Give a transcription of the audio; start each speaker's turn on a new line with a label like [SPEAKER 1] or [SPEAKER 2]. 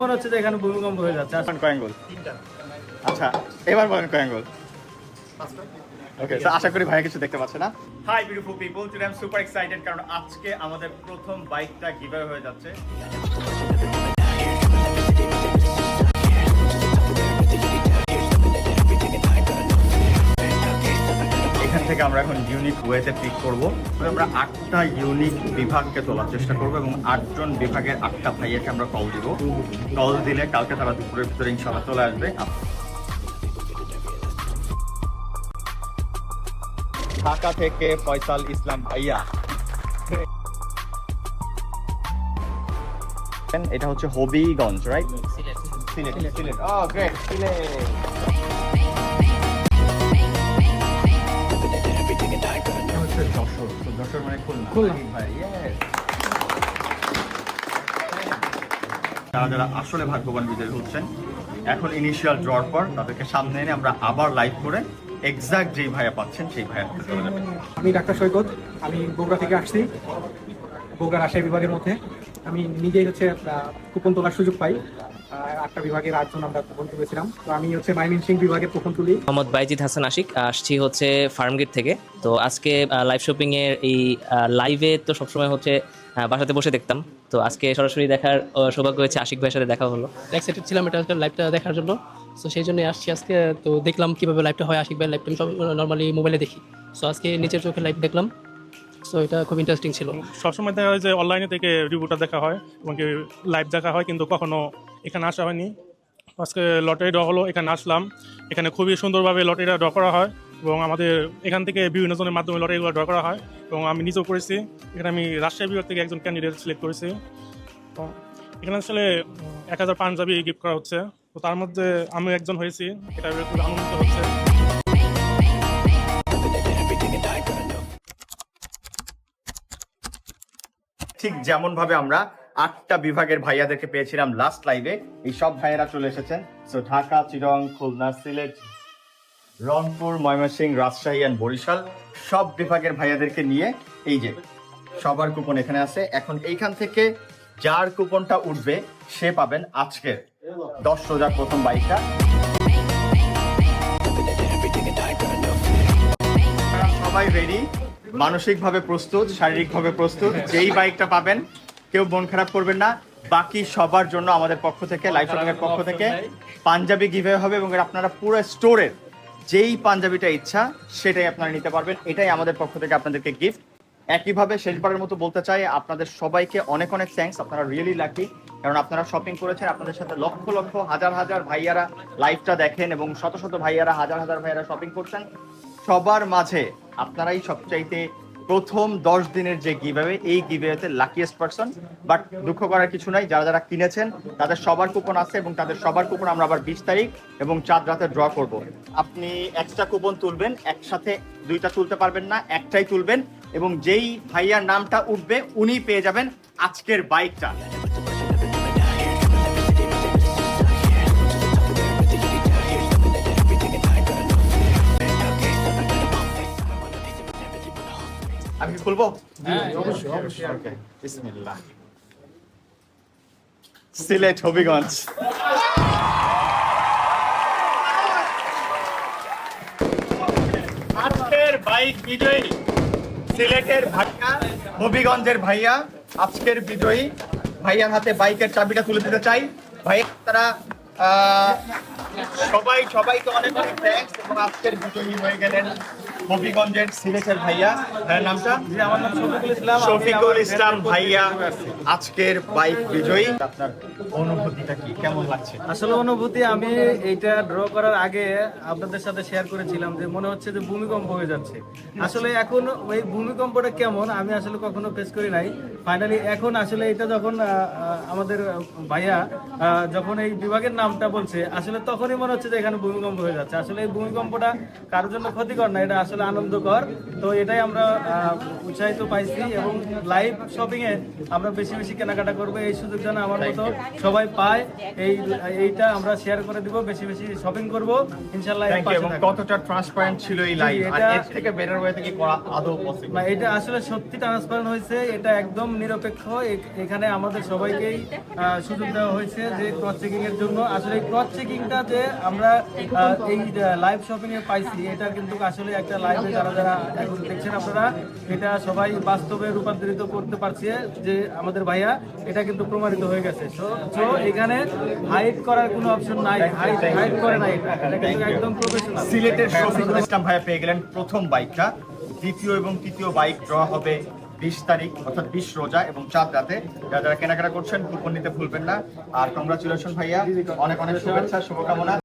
[SPEAKER 1] মনে হচ্ছে যে এখানে ভূমিকম্প হয়ে যাচ্ছে।
[SPEAKER 2] কয়েন গোল? আচ্ছা, এবার বলেন কয়েন গোল? ওকে, তো আশা করি ভাইয়া কিছু দেখতে পাচ্ছে না। Hi beautiful people, today I am super excited কারণ আজকে আমাদের প্রথম বাইকটা গিভঅ্যাওয়ে হয়ে যাচ্ছে। এখান থেকে আমরা এখন ইউনিক ওয়েতে পিক করবো। আমরা 8টা ইউনিক বিভাগকে তোলার চেষ্টা করবো এবং 8জন বিভাগের 8টা ভাইয়াকে আমরা কল দিব। কল দিলে কালকে তারা দুপুরের ভিতরে ইনশাল্লাহ চলে আসবে। ঢাকা থেকে ফয়সাল ইসলাম ভাইয়া, এটা হচ্ছে হবিগঞ্জ, রাইট? সিলেট। সিলেট, ও গ্রেট, সিলেট। যশোর মানে খুলনা ভাই, ইয়েস। যারা আসলে ভাগ্যবান বিজয়ী হচ্ছেন, এখন ইনিশিয়াল ড্রর পর তাদেরকে সামনে এনে আমরা আবার লাইভ করে এক্সাক্ট যেই ভাইয়া পাচ্ছেন সেই ভাইয়া চলে যাবেন।
[SPEAKER 3] আমি ডাক্তার সৈকত, আমি বগুড়া থেকে আসছি, বগুড়া রাজশাহী বিভাগের মধ্যে। আমি নিজেই হচ্ছে কুপন তোলার সুযোগ পাই। 8টা বিভাগের 8জন আমরা কুপন তুলেছিলাম। তো আমি হচ্ছে ময়মনসিংহ বিভাগের কুপন তুলি।
[SPEAKER 4] মোহাম্মদ বাইজিদ হাসান আশিক, আসছি হচ্ছে ফার্মগেট থেকে। তো আজকে লাইভ শপিং এর এই লাইভে তো সবসময় হচ্ছে বাসাতে বসে দেখতাম, তো আজকে সরাসরি দেখার সৌভাগ্য হয়েছে। আশিক ভাইয়ের সাথে দেখা হলো,
[SPEAKER 5] এক্সাইটেড ছিলাম এটা লাইভটা দেখার জন্য। সো সেই জন্যই আসছি আজকে। তো দেখলাম কীভাবে লাইভটা হয়। আশিক ভাইয়ের লাইভটা আমি সব নর্মালি মোবাইলে দেখি। সো আজকে নিজের চোখে লাইভ দেখলাম। সো এটা খুব ইন্টারেস্টিং ছিল।
[SPEAKER 6] সবসময় দেখা যায় যে অনলাইনে থেকে রিভিউটা দেখা হয় এবং লাইভ দেখা হয়, কিন্তু কখনো এখানে আসা হয়নি। আজকে লটারি ড্র হলো, এখানে আসলাম। এখানে খুবই সুন্দরভাবে লটারিটা ড্র করা হয় এবং আমাদের এখান থেকে বিভিন্ন জনের মাধ্যমে লটারিগুলো ড্র করা হয় এবং আমি নিজেও করেছি। এখানে আমি রাজশাহী বিভাগ থেকে একজন ক্যান্ডিডেট সিলেক্ট করেছি। তো এখানে আসলে 1000 পাঞ্জাবি গিফট করা হচ্ছে, তো তার মধ্যে আমি একজন হয়েছি, এটা খুব আনন্দিত হচ্ছে।
[SPEAKER 2] ঠিক যেমন ভাবে আমরা 8টা বিভাগের ভাইয়াদেরকে পেয়েছিলাম লাস্ট লাইভে, এই সব ভাইয়ারা চলে এসেছেন। So Dhaka, Chittagong, Khulna, Sylhet, Rangpur, Mymensingh, Rajshahi and Barishal সব বিভাগের ভাইয়াদেরকে নিয়ে এই যে সবার কুপন এখানে আছে। এখন এইখান থেকে যার কুপনটা উঠবে সে পাবেন আজকের 10 রোজার প্রথম বাইকটা। সবাই রেডি, মানসিকভাবে প্রস্তুত, শারীরিকভাবে প্রস্তুত। যেই বাইকটা পাবেন কেউ মন খারাপ করবেন না। বাকি সবার জন্য আমাদের পক্ষ থেকে, লাইভ শপিং এর পক্ষ থেকে পাঞ্জাবি গিভঅ্যাওয়ে হবে এবং আপনারা পুরো স্টোরের যেই পাঞ্জাবিটা ইচ্ছা সেটাই আপনারা নিতে পারবেন। এটাই আমাদের পক্ষ থেকে আপনাদেরকে গিফট। একইভাবে শেষবারের মতো বলতে চাই, আপনাদের সবাইকে অনেক অনেক থ্যাঙ্কস। আপনারা রিয়েলি লাকি, কারণ আপনারা শপিং করেছেন। আপনাদের সাথে লক্ষ লক্ষ হাজার হাজার ভাইয়ারা লাইভটা দেখেন এবং শত শত ভাইয়ারা, হাজার হাজার ভাইয়ারা শপিং করছেন। সবার মাঝে আপনারাই সবচাইতে প্রথম 10 দিনের যে গিভঅ্যাওয়ে, এই গিভঅ্যাওয়েতে লাকিয়েস্ট পারসন। বাট দুঃখ করার কিছু নাই, যারা যারা কিনেছেন তাদের সবার কুপন আছে এবং তাদের সবার কুপন আমরা আবার 20 তারিখ এবং 4 রাতে ড্র করব। আপনি এক্সট্রা কুপন তুলবেন, একসাথে 2টা তুলতে পারবেন না, একটাই তুলবেন এবং যেই ভাইয়ার নামটা উঠবে উনি পেয়ে যাবেন আজকের বাইকটা। আমি কি খুলবো? অবশ্যই। ওকে, বিসমিল্লাহ। সিলেট, হবিগঞ্জ। আজকের বাইক বিজয়ী সিলেটের ভাইয়া, হবিগঞ্জের ভাইয়া আজকের বিজয়ী। ভাইয়ার হাতে বাইকের চাবিটা তুলে দিতে চাই। ভাইয়া তারা সবাইকে অনেক অনেক থ্যাঙ্কস এবং আজকের বিজয়ী হয়ে গেলেন হবিগঞ্জের সিলেটের ভাইয়া। ভাইয়ের নামটা?
[SPEAKER 1] আমার নাম শফিকুল ইসলাম।
[SPEAKER 2] শফিকুল ইসলাম ভাইয়া আজকের বাইক বিজয়ী। আপনার অনুভূতিটা কি, কেমন লাগছে?
[SPEAKER 1] আসলে অনুভূতি, আমি এইটা ড্র করার আগে আপনাদের সাথে শেয়ার করেছিলাম যে মনে হচ্ছে যে ভূমিকম্প হয়ে যাচ্ছে। আসলে এখন ওই ভূমিকম্পটা কেমন আমি আসলে কখনো ফেস করি নাই। ফাইনালি এখন আসলে এটা যখন আমাদের ভাইয়া যখন এই বিভাগের নামটা বলছে, আসলে তখনই মনে হচ্ছে যে এখানে ভূমিকম্প হয়ে যাচ্ছে। আসলে এই ভূমিকম্পটা কারোর জন্য ক্ষতিকর না, এটা আসলে আসলে আনন্দকর। তো এটাই আমরা উৎসাহিত পাইছি এবং লাইভ শপিং এ আমরা বেশি বেশি কেনাকাটা করবো, এই সুযোগ যেন আমার মতো সবাই পায়, এইটা আমরা শেয়ার করে দিব, বেশি বেশি শপিং করবো ইনশাল্লাহ। এর
[SPEAKER 2] Thank you,
[SPEAKER 1] পাশে
[SPEAKER 2] এবং
[SPEAKER 1] থাকবো।
[SPEAKER 2] কতটা ট্রান্সপারেন্ট ছিল এই লাইভ, আর
[SPEAKER 1] এটা-
[SPEAKER 2] এর থেকে বেটার ওয়ে থেকে করা আদৌ পসিবল?
[SPEAKER 1] না, এটা আসলে সত্যি ট্রান্সপারেন্ট হয়েছে, এটা একদম নিরপেক্ষ। এখানে আমাদের সবাইকেই সুযোগ দেওয়া হয়েছে যে ক্রস চেকিং এর জন্য। আসলে এই ক্রস চেকিংটা যে আমরা এই লাইভ শপিং এ পাইছি, এটা কিন্তু আসলে একটা লাইভে যারা যারা এখন দেখছেন আপনারা, এটা সবাই বাস্তবে রূপান্তরিত করতে পারছে যে আমাদের ভাইয়া, এটা কিন্তু প্রমাণিত হয়ে গেছে। তো এখানে হাইড করার কোনো অপশন নাই, হাইড করে নাই, এটা কিন্তু একদম প্রফেশনাল।
[SPEAKER 2] সিলেটের শফিকুল ইসলাম ভাইয়া পেয়ে গেলেন প্রথম বাইকটা। দ্বিতীয় এবং তৃতীয় বাইক ড্র হবে 20 তারিখ অর্থাৎ 20 রোজা এবং চাঁদ রাতে। যারা যারা কেনাকাটা করছেন কুপন নিতে ভুলবেন না। আর কংগ্রাচুলেশন ভাইয়া, অনেক অনেক শুভেচ্ছা, শুভকামনা।